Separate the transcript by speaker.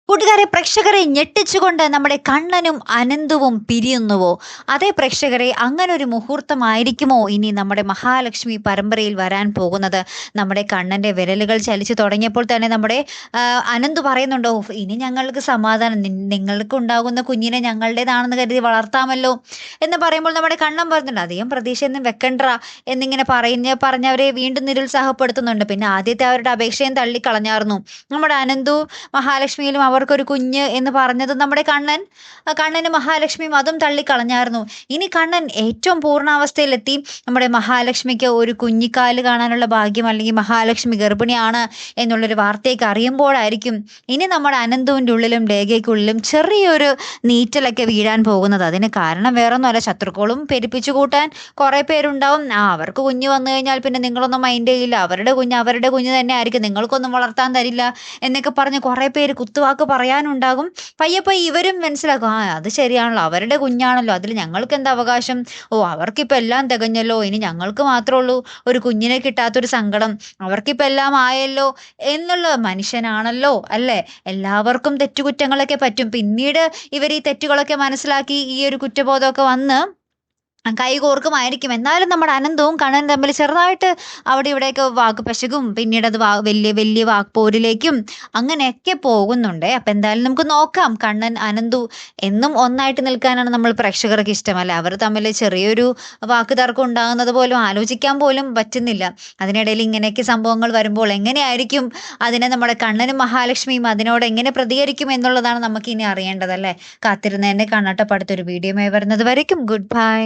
Speaker 1: കൂട്ടുകാരെ, പ്രേക്ഷകരെ ഞെട്ടിച്ചുകൊണ്ട് നമ്മുടെ കണ്ണനും അനന്തുവും പിരിയുന്നുവോ? അതേ പ്രേക്ഷകരെ, അങ്ങനെ ഒരു മുഹൂർത്തമായിരിക്കുമോ ഇനി നമ്മുടെ മഹാലക്ഷ്മി പരമ്പരയിൽ വരാൻ പോകുന്നത്? നമ്മുടെ കണ്ണന്റെ വിരലുകൾ ചലിച്ചു തുടങ്ങിയപ്പോൾ തന്നെ നമ്മുടെ അനന്ത് പറയുന്നുണ്ടോ, ഇനി ഞങ്ങൾക്ക് സമാധാനം, നിങ്ങൾക്ക് ഉണ്ടാകുന്ന കുഞ്ഞിനെ ഞങ്ങളുടേതാണെന്ന് കരുതി വളർത്താമല്ലോ എന്ന് പറയുമ്പോൾ നമ്മുടെ കണ്ണൻ പറഞ്ഞിട്ടുണ്ട്, അധികം പ്രതീക്ഷയൊന്നും വെക്കണ്ട എന്നിങ്ങനെ പറഞ്ഞവരെ വീണ്ടും നിരുത്സാഹപ്പെടുത്തുന്നുണ്ട്. പിന്നെ ആദ്യത്തെ അവരുടെ അപേക്ഷയും തള്ളിക്കളഞ്ഞായിരുന്നു. നമ്മുടെ അനന്തു മഹാലക്ഷ്മിയിലും അവർക്കൊരു കുഞ്ഞ് എന്ന് പറഞ്ഞത് നമ്മുടെ കണ്ണനും മഹാലക്ഷ്മിയും അതും തള്ളിക്കളഞ്ഞായിരുന്നു. ഇനി കണ്ണൻ ഏറ്റവും പൂർണ്ണാവസ്ഥയിലെത്തി നമ്മുടെ മഹാലക്ഷ്മിക്ക് ഒരു കുഞ്ഞിക്കാല് കാണാനുള്ള ഭാഗ്യം, അല്ലെങ്കിൽ മഹാലക്ഷ്മി ഗർഭിണിയാണ് എന്നുള്ളൊരു വാർത്തയൊക്കെ അറിയുമ്പോഴായിരിക്കും ഇനി നമ്മുടെ അനന്തുവിൻ്റെ ഉള്ളിലും ലേഖയ്ക്കുള്ളിലും ചെറിയൊരു നീറ്റലൊക്കെ വീഴാൻ പോകുന്നത്. അതിന് കാരണം വേറൊന്നുമല്ല, ശത്രുക്കളും പെരുപ്പിച്ചു കൂട്ടാൻ കുറേ പേരുണ്ടാവും. അവർക്ക് കുഞ്ഞ് വന്നു കഴിഞ്ഞാൽ പിന്നെ നിങ്ങളൊന്നും മൈൻഡ് ചെയ്യില്ല, അവരുടെ കുഞ്ഞ് തന്നെ ആയിരിക്കും, നിങ്ങൾക്കൊന്നും വളർത്താൻ തരില്ല എന്നൊക്കെ പറഞ്ഞ് കുറേ പേര് കുത്തുവാക്ക് പറയാനുണ്ടാകും. പയ്യെ ഇവരും മനസ്സിലാക്കും, അത് ശരിയാണല്ലോ, അവരുടെ കുഞ്ഞാണല്ലോ, അതിൽ ഞങ്ങൾക്ക് എന്താ അവകാശം, അവർക്കിപ്പോൾ എല്ലാം തികഞ്ഞല്ലോ, ഇനി ഞങ്ങൾക്ക് മാത്രമേ ഉള്ളൂ ഒരു കുഞ്ഞിനെ കിട്ടാത്തൊരു സങ്കടം, അവർക്കിപ്പോൾ എല്ലാം ആയല്ലോ എന്നുള്ള, മനുഷ്യനാണല്ലോ അല്ലേ, എല്ലാവർക്കും തെറ്റുകുറ്റങ്ങളൊക്കെ പറ്റും. പിന്നീട് ഇവർ ഈ തെറ്റുകളൊക്കെ മനസ്സിലാക്കി ഈ ഒരു കുറ്റബോധമൊക്കെ വന്ന് കൈകോർക്കുമായിരിക്കും. എന്നാലും നമ്മുടെ അനന്തവും കണ്ണനും തമ്മിൽ ചെറുതായിട്ട് അവിടെ ഇവിടെയൊക്കെ വാക്ക് പശകും, പിന്നീട് അത് വലിയ വലിയ വാക്പോരിലേക്കും അങ്ങനെയൊക്കെ പോകുന്നുണ്ട്. അപ്പം എന്തായാലും നമുക്ക് നോക്കാം. കണ്ണൻ അനന്തു എന്നും ഒന്നായിട്ട് നിൽക്കാനാണ് നമ്മൾ പ്രേക്ഷകർക്ക് ഇഷ്ടമല്ല, അവർ തമ്മിൽ ചെറിയൊരു വാക്ക് തർക്കം ഉണ്ടാകുന്നത് പോലും ആലോചിക്കാൻ പോലും പറ്റുന്നില്ല. അതിനിടയിൽ ഇങ്ങനെയൊക്കെ സംഭവങ്ങൾ വരുമ്പോൾ എങ്ങനെയായിരിക്കും അതിനെ നമ്മുടെ കണ്ണനും മഹാലക്ഷ്മിയും അതിനോട് എങ്ങനെ പ്രതികരിക്കും എന്നുള്ളതാണ് നമുക്ക് ഇനി അറിയേണ്ടതല്ലേ. കാത്തിരുന്നതിൻ്റെ കണ്ണട്ടപ്പടുത്തൊരു വീഡിയോയുമായി വരുന്നത് വരയ്ക്കും ഗുഡ് ബൈ.